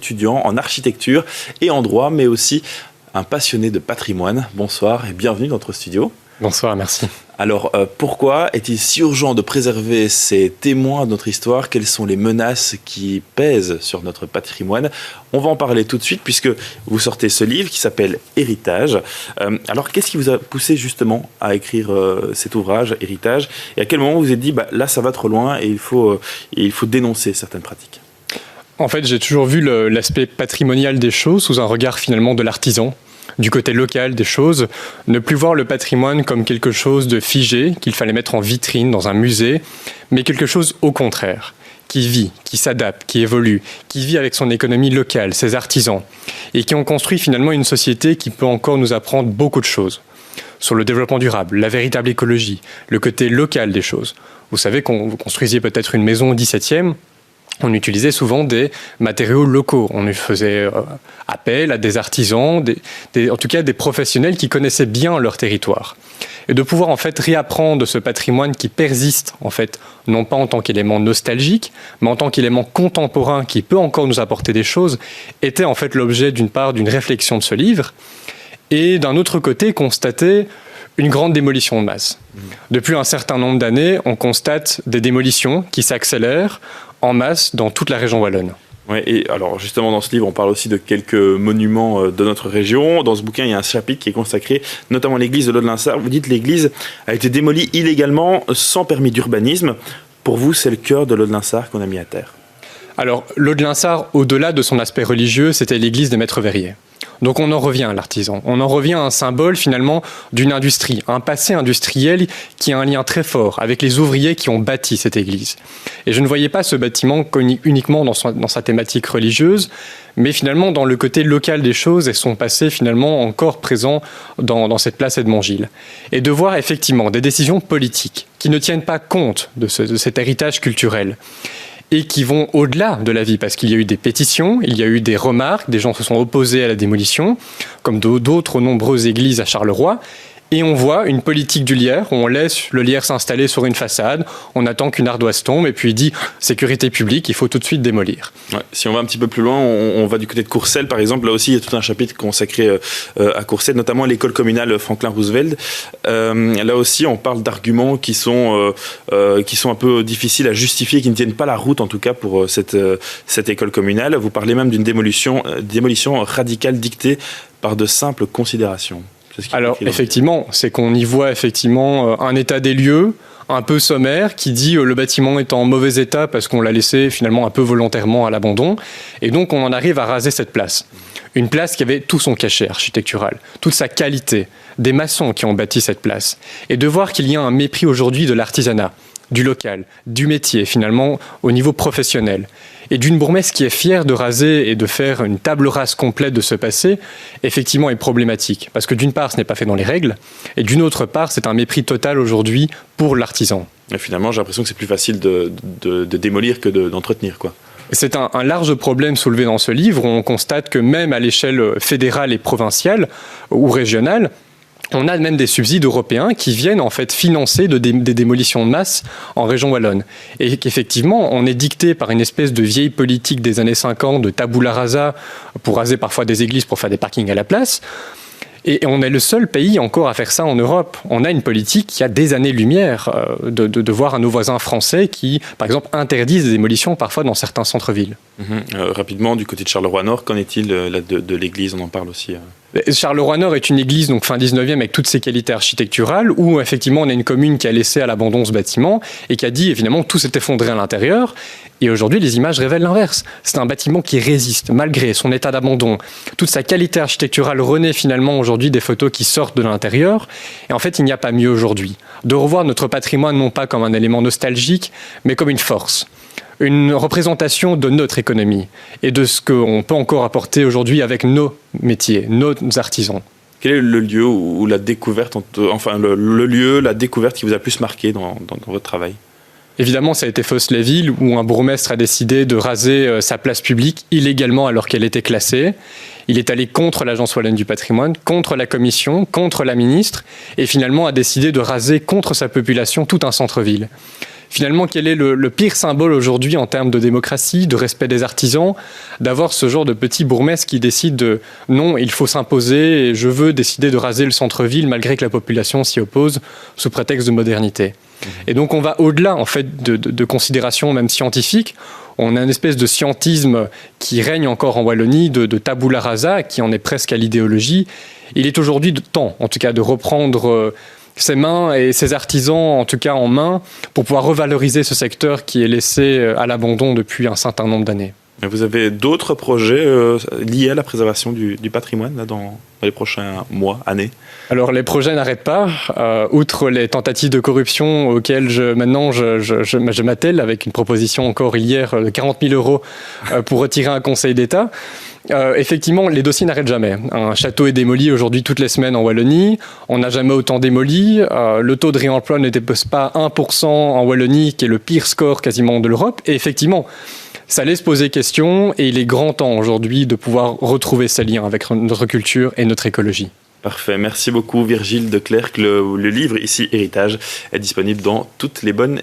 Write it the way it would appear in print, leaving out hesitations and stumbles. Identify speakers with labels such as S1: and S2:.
S1: étudiant en architecture et en droit, mais aussi un passionné de patrimoine. Bonsoir et bienvenue dans notre studio.
S2: Bonsoir, merci.
S1: Alors, pourquoi est-il si urgent de préserver ces témoins de notre histoire? Quelles sont les menaces qui pèsent sur notre patrimoine? On va en parler tout de suite puisque vous sortez ce livre qui s'appelle Héritage. Alors, qu'est-ce qui vous a poussé justement à écrire cet ouvrage, Héritage? Et à quel moment vous vous êtes dit, là, ça va trop loin et il faut dénoncer certaines pratiques?
S2: En fait, j'ai toujours vu l'aspect patrimonial des choses sous un regard finalement de l'artisan, du côté local des choses, ne plus voir le patrimoine comme quelque chose de figé, qu'il fallait mettre en vitrine dans un musée, mais quelque chose au contraire, qui vit, qui s'adapte, qui évolue, qui vit avec son économie locale, ses artisans, et qui ont construit finalement une société qui peut encore nous apprendre beaucoup de choses sur le développement durable, la véritable écologie, le côté local des choses. Vous savez vous construisiez peut-être une maison au XVIIe, on utilisait souvent des matériaux locaux. On faisait appel à des artisans, en tout cas des professionnels qui connaissaient bien leur territoire. Et de pouvoir en fait réapprendre ce patrimoine qui persiste, en fait, non pas en tant qu'élément nostalgique, mais en tant qu'élément contemporain qui peut encore nous apporter des choses, était en fait l'objet d'une part d'une réflexion de ce livre, et d'un autre côté constater une grande démolition de masse. Depuis un certain nombre d'années, on constate des démolitions qui s'accélèrent en masse dans toute la région wallonne.
S1: Ouais, et alors justement dans ce livre, on parle aussi de quelques monuments de notre région. Dans ce bouquin, il y a un chapitre qui est consacré notamment à l'église de l'Aude-Linsart. Vous dites que l'église a été démolie illégalement, sans permis d'urbanisme. Pour vous, c'est le cœur de l'Aude-Linsart qu'on a mis à terre.
S2: Alors, l'Aude-Linsart, au-delà de son aspect religieux, c'était l'église des Maîtres Verriers. Donc on en revient à l'artisan, on en revient à un symbole finalement d'une industrie, un passé industriel qui a un lien très fort avec les ouvriers qui ont bâti cette église. Et je ne voyais pas ce bâtiment uniquement dans sa thématique religieuse, mais finalement dans le côté local des choses et son passé finalement encore présent dans cette place Edmond-Gilles. Et de voir effectivement des décisions politiques qui ne tiennent pas compte de cet héritage culturel, et qui vont au-delà de la vie, parce qu'il y a eu des pétitions, il y a eu des remarques, des gens se sont opposés à la démolition, comme d'autres nombreuses églises à Charleroi, et on voit une politique du lierre, où on laisse le lierre s'installer sur une façade, on attend qu'une ardoise tombe, et puis il dit « sécurité publique, il faut tout de suite démolir ».
S1: Ouais, si on va un petit peu plus loin, on va du côté de Courcelles, par exemple. Là aussi, il y a tout un chapitre consacré à Courcelles, notamment à l'école communale Franklin Roosevelt. Là aussi, on parle d'arguments qui sont un peu difficiles à justifier, qui ne tiennent pas la route, en tout cas, pour cette école communale. Vous parlez même d'une démolition radicale dictée par de simples considérations.
S2: Alors, effectivement, c'est qu'on y voit effectivement un état des lieux, un peu sommaire, qui dit le bâtiment est en mauvais état parce qu'on l'a laissé finalement un peu volontairement à l'abandon. Et donc, on en arrive à raser cette place. Une place qui avait tout son cachet architectural, toute sa qualité, des maçons qui ont bâti cette place. Et de voir qu'il y a un mépris aujourd'hui de l'artisanat, du local, du métier finalement au niveau professionnel. Et d'une bourgmestre qui est fière de raser et de faire une table rase complète de ce passé, effectivement est problématique. Parce que d'une part, ce n'est pas fait dans les règles, et d'une autre part, c'est un mépris total aujourd'hui pour l'artisan.
S1: Et finalement, j'ai l'impression que c'est plus facile de démolir que d'entretenir, quoi.
S2: C'est un large problème soulevé dans ce livre, où on constate que même à l'échelle fédérale et provinciale, ou régionale, on a même des subsides européens qui viennent en fait financer des démolitions de masse en région wallonne. Et qu'effectivement, on est dicté par une espèce de vieille politique des années 50, de tabula rasa, pour raser parfois des églises pour faire des parkings à la place. Et on est le seul pays encore à faire ça en Europe. On a une politique qui a des années-lumière de voir à nos voisins français qui, par exemple, interdisent des démolitions parfois dans certains centres-villes.
S1: Rapidement, du côté de Charleroi-Nord, qu'en est-il de l'église? On en parle aussi.
S2: Charleroi-Nord est une église donc fin 19e avec toutes ses qualités architecturales où effectivement on a une commune qui a laissé à l'abandon ce bâtiment et qui a dit évidemment tout s'est effondré à l'intérieur. Et aujourd'hui, les images révèlent l'inverse. C'est un bâtiment qui résiste, malgré son état d'abandon. Toute sa qualité architecturale renaît finalement aujourd'hui des photos qui sortent de l'intérieur. Et en fait, il n'y a pas mieux aujourd'hui. De revoir notre patrimoine non pas comme un élément nostalgique, mais comme une force. Une représentation de notre économie et de ce qu'on peut encore apporter aujourd'hui avec nos métiers, nos artisans.
S1: Quel est le lieu où la découverte, le lieu, la découverte qui vous a plus marqué dans votre travail?
S2: Évidemment, ça a été Fos-les-Villes, où un bourgmestre a décidé de raser sa place publique illégalement alors qu'elle était classée. Il est allé contre l'Agence wallonne du patrimoine, contre la commission, contre la ministre, et finalement a décidé de raser contre sa population tout un centre-ville. Finalement, quel est le pire symbole aujourd'hui en termes de démocratie, de respect des artisans, d'avoir ce genre de petit bourgmestre qui décide de non, il faut s'imposer et je veux décider de raser le centre-ville malgré que la population s'y oppose sous prétexte de modernité. Et donc on va au-delà en fait de considérations même scientifiques. On a une espèce de scientisme qui règne encore en Wallonie, de tabula rasa, qui en est presque à l'idéologie. Il est aujourd'hui temps, en tout cas, de reprendre ses mains et ses artisans, en tout cas en main, pour pouvoir revaloriser ce secteur qui est laissé à l'abandon depuis un certain nombre d'années.
S1: Vous avez d'autres projets liés à la préservation du patrimoine là, dans les prochains mois, années?
S2: Alors les projets n'arrêtent pas. Outre les tentatives de corruption auxquelles je m'attelle, avec une proposition encore hier de 40 000 euros pour retirer un conseil d'État, effectivement, les dossiers n'arrêtent jamais. Un château est démoli aujourd'hui toutes les semaines en Wallonie. On n'a jamais autant démoli. Le taux de réemploi ne dépasse pas 1% en Wallonie, qui est le pire score quasiment de l'Europe. Et effectivement, ça laisse poser question et il est grand temps aujourd'hui de pouvoir retrouver ces liens avec notre culture et notre écologie.
S1: Parfait, merci beaucoup Virgile de Clercq. Le livre ici, Héritage, est disponible dans toutes les bonnes